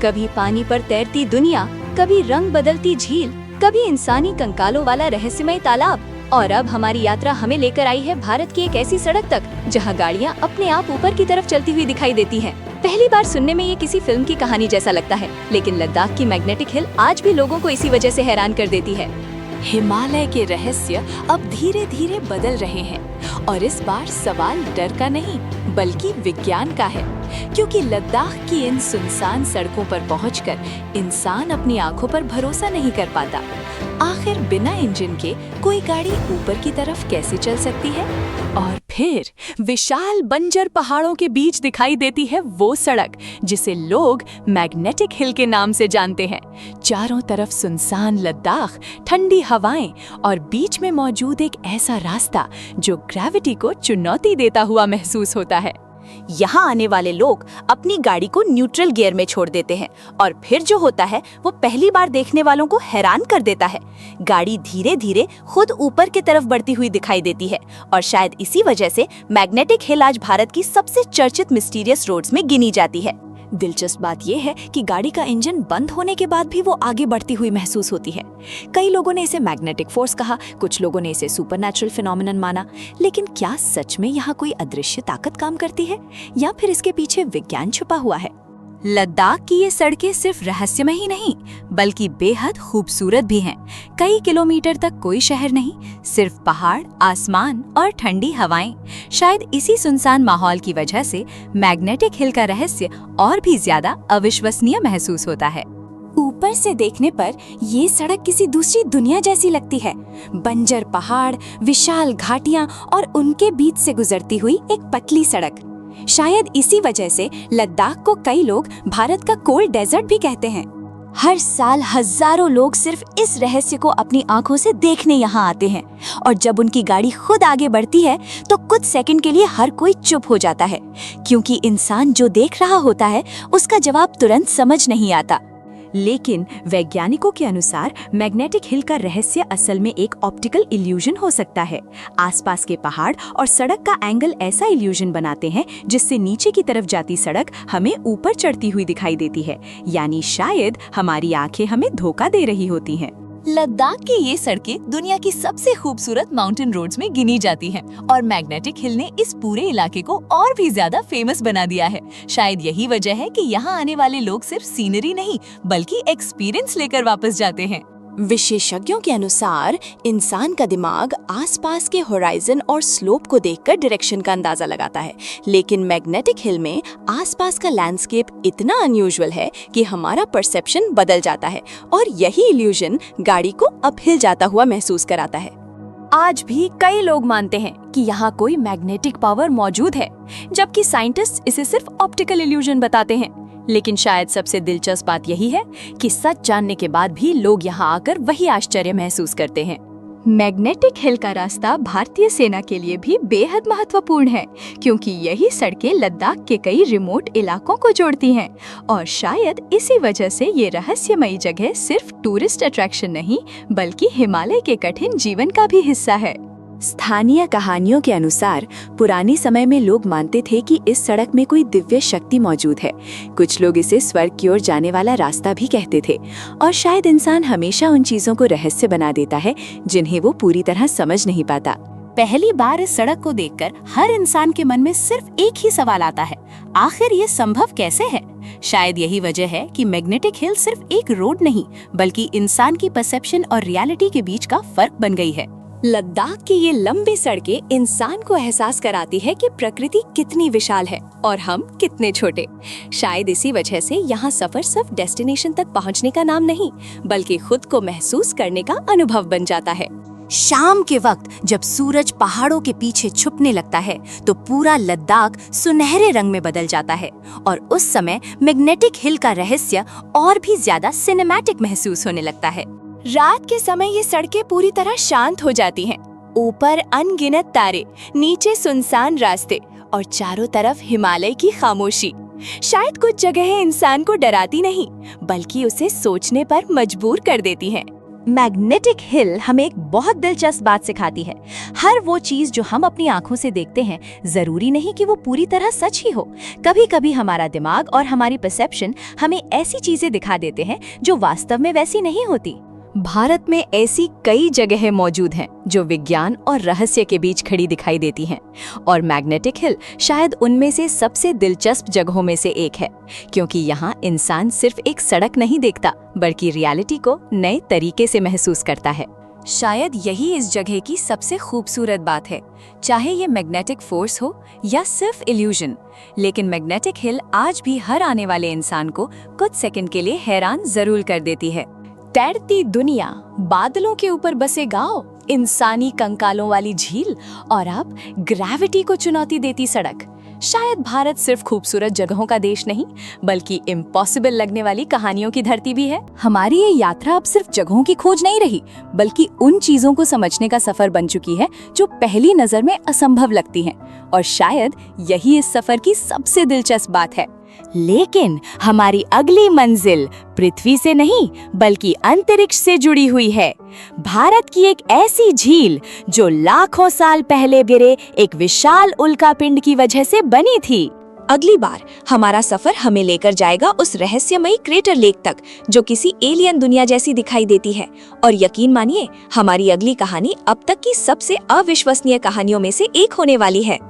कभी पानी पर तैरती दुनिया, कभी रंग बदलती झील, कभी इंसानी कंकालों वाला रहस्यमय तालाब। और अब हमारी यात्रा हमें लेकर आई है भारत की एक ऐसी सड़क तक जहां गाड़ियां अपने आप ऊपर की तरफ चलती हुई दिखाई देती हैं। पहली बार सुनने में ये किसी फिल्म की कहानी जैसा लगता है, लेकिन लद्दाख की मैग्नेटिक हिल आज भी लोगों को इसी वजह से हैरान कर देती है। हिमालय के रहस्य अब धीरे धीरे बदल रहे हैं और इस बार सवाल डर का नहीं बल्कि विज्ञान का है, क्योंकि लद्दाख की इन सुनसान सड़कों पर पहुंचकर इंसान अपनी आंखों पर भरोसा नहीं कर पाता। आखिर बिना इंजन के कोई गाड़ी ऊपर की तरफ कैसे चल सकती है? और फिर विशाल बंजर पहाड़ों के बीच दिखाई देती है वो सड़क जिसे लोग मैग्नेटिक हिल के नाम से जानते हैं। चारों तरफ सुनसान लद्दाख, ठंडी हवाएं और बीच में मौजूद एक ऐसा रास्ता जो ग्रेविटी को चुनौती देता हुआ महसूस होता है। यहाँ आने वाले लोग अपनी गाड़ी को न्यूट्रल गियर में छोड़ देते हैं और फिर जो होता है वो पहली बार देखने वालों को हैरान कर देता है। गाड़ी धीरे धीरे खुद ऊपर की तरफ बढ़ती हुई दिखाई देती है और शायद इसी वजह से मैग्नेटिक हिल आज भारत की सबसे चर्चित मिस्टीरियस रोड्स में गिनी जाती है। दिलचस्प बात यह है कि गाड़ी का इंजन बंद होने के बाद भी वो आगे बढ़ती हुई महसूस होती है। कई लोगों ने इसे मैग्नेटिक फोर्स कहा, कुछ लोगों ने इसे सुपरनैचुरल फिनोमेनन माना, लेकिन क्या सच में यहाँ कोई अदृश्य ताकत काम करती है या फिर इसके पीछे विज्ञान छुपा हुआ है? लद्दाख की ये सड़कें सिर्फ रहस्यमय ही नहीं बल्कि बेहद खूबसूरत भी हैं। कई किलोमीटर तक कोई शहर नहीं, सिर्फ पहाड़, आसमान और ठंडी हवाएं। शायद इसी सुनसान माहौल की वजह से मैग्नेटिक हिल का रहस्य और भी ज्यादा अविश्वसनीय महसूस होता है। ऊपर से देखने पर ये सड़क किसी दूसरी दुनिया जैसी लगती है। बंजर पहाड़, विशाल घाटियां और उनके बीच से गुजरती हुई एक पतली सड़क। शायद इसी वजह से लद्दाख को कई लोग भारत का कोल्ड डेजर्ट भी कहते हैं। हर साल हजारों लोग सिर्फ इस रहस्य को अपनी आंखों से देखने यहाँ आते हैं और जब उनकी गाड़ी खुद आगे बढ़ती है तो कुछ सेकंड के लिए हर कोई चुप हो जाता है, क्योंकि इंसान जो देख रहा होता है उसका जवाब तुरंत समझ नहीं आता। लेकिन वैज्ञानिकों के अनुसार मैग्नेटिक हिल का रहस्य असल में एक ऑप्टिकल इल्यूजन हो सकता है। आसपास के पहाड़ और सड़क का एंगल ऐसा इल्यूजन बनाते हैं जिससे नीचे की तरफ जाती सड़क हमें ऊपर चढ़ती हुई दिखाई देती है, यानी शायद हमारी आंखें हमें धोखा दे रही होती हैं। लद्दाख की ये सड़कें दुनिया की सबसे खूबसूरत माउंटेन रोड्स में गिनी जाती हैं और मैग्नेटिक हिल ने इस पूरे इलाके को और भी ज्यादा फेमस बना दिया है। शायद यही वजह है कि यहाँ आने वाले लोग सिर्फ सीनरी नहीं बल्कि एक्सपीरियंस लेकर वापस जाते हैं। विशेषज्ञों के अनुसार इंसान का दिमाग आसपास के होराइजन और स्लोप को देखकर डायरेक्शन का अंदाजा लगाता है, लेकिन मैग्नेटिक हिल में आसपास का लैंडस्केप इतना अनयूजुअल है कि हमारा परसेप्शन बदल जाता है और यही इल्यूजन गाड़ी को अपहिल जाता हुआ महसूस कराता है। आज भी कई लोग मानते हैं कि यहाँ कोई मैग्नेटिक पावर मौजूद है, जबकि साइंटिस्ट इसे सिर्फ ऑप्टिकल इल्यूजन बताते हैं। लेकिन शायद सबसे दिलचस्प बात यही है कि सच जानने के बाद भी लोग यहाँ आकर वही आश्चर्य महसूस करते हैं। मैग्नेटिक हिल का रास्ता भारतीय सेना के लिए भी बेहद महत्वपूर्ण है, क्योंकि यही सड़कें लद्दाख के कई रिमोट इलाकों को जोड़ती हैं और शायद इसी वजह से ये रहस्यमयी जगह सिर्फ टूरिस्ट अट्रैक्शन नहीं बल्कि हिमालय के कठिन जीवन का भी हिस्सा है। स्थानीय कहानियों के अनुसार पुराने समय में लोग मानते थे कि इस सड़क में कोई दिव्य शक्ति मौजूद है। कुछ लोग इसे स्वर्ग की ओर जाने वाला रास्ता भी कहते थे और शायद इंसान हमेशा उन चीजों को रहस्य बना देता है जिन्हें वो पूरी तरह समझ नहीं पाता। पहली बार इस सड़क को देखकर हर इंसान के मन में सिर्फ एक ही सवाल आता है, आखिर ये संभव कैसे है? शायद यही वजह है कि मैग्नेटिक हिल सिर्फ एक रोड नहीं बल्कि इंसान की परसेप्शन और रियलिटी के बीच का फर्क बन गई है। लद्दाख की ये लंबी सड़कें इंसान को एहसास कराती है कि प्रकृति कितनी विशाल है और हम कितने छोटे। शायद इसी वजह से यहाँ सफर सिर्फ डेस्टिनेशन तक पहुँचने का नाम नहीं बल्कि खुद को महसूस करने का अनुभव बन जाता है। शाम के वक्त जब सूरज पहाड़ों के पीछे छुपने लगता है तो पूरा लद्दाख सुनहरे रंग में बदल जाता है और उस समय मैग्नेटिक हिल का रहस्य और भी ज्यादा सिनेमैटिक महसूस होने लगता है। रात के समय ये सड़कें पूरी तरह शांत हो जाती हैं। ऊपर अनगिनत तारे, नीचे सुनसान रास्ते और चारों तरफ हिमालय की खामोशी। शायद कुछ जगहें इंसान को डराती नहीं बल्कि उसे सोचने पर मजबूर कर देती हैं। मैग्नेटिक हिल हमें एक बहुत दिलचस्प बात सिखाती है। हर वो चीज जो हम अपनी आंखों से देखते हैं जरूरी नहीं कि वो पूरी तरह सच ही हो। कभी-कभी हमारा दिमाग और हमारी परसेप्शन हमें ऐसी चीजें दिखा देते हैं जो वास्तव में वैसी नहीं होती। भारत में ऐसी कई जगहें मौजूद हैं जो विज्ञान और रहस्य के बीच खड़ी दिखाई देती हैं, और मैग्नेटिक हिल शायद उनमें से सबसे दिलचस्प जगहों में से एक है, क्योंकि यहाँ इंसान सिर्फ एक सड़क नहीं देखता बल्कि रियलिटी को नए तरीके से महसूस करता है। शायद यही इस जगह की सबसे खूबसूरत बात है, चाहे ये मैग्नेटिक फोर्स हो या सिर्फ इल्यूजन, लेकिन मैग्नेटिक हिल आज भी हर आने वाले इंसान को कुछ सेकंड के लिए हैरान जरूर कर देती है। तैरती दुनिया, बादलों के ऊपर बसे गांव, इंसानी कंकालों वाली झील और अब ग्रेविटी को चुनौती देती सड़क। शायद भारत सिर्फ खूबसूरत जगहों का देश नहीं बल्कि इम्पॉसिबल लगने वाली कहानियों की धरती भी है। हमारी ये यात्रा अब सिर्फ जगहों की खोज नहीं रही बल्कि उन चीजों को समझने का सफर बन चुकी है जो पहली नजर में असंभव लगती हैं, और शायद यही इस सफर की सबसे दिलचस्प बात है। लेकिन हमारी अगली मंजिल पृथ्वी से नहीं बल्कि अंतरिक्ष से जुड़ी हुई है। भारत की एक ऐसी झील जो लाखों साल पहले गिरे एक विशाल उल्कापिंड की वजह से बनी थी। अगली बार हमारा सफर हमें लेकर जाएगा उस रहस्यमयी क्रेटर लेक तक जो किसी एलियन दुनिया जैसी दिखाई देती है, और यकीन मानिए हमारी अगली कहानी अब तक की सबसे अविश्वसनीय कहानियों में से एक होने वाली है।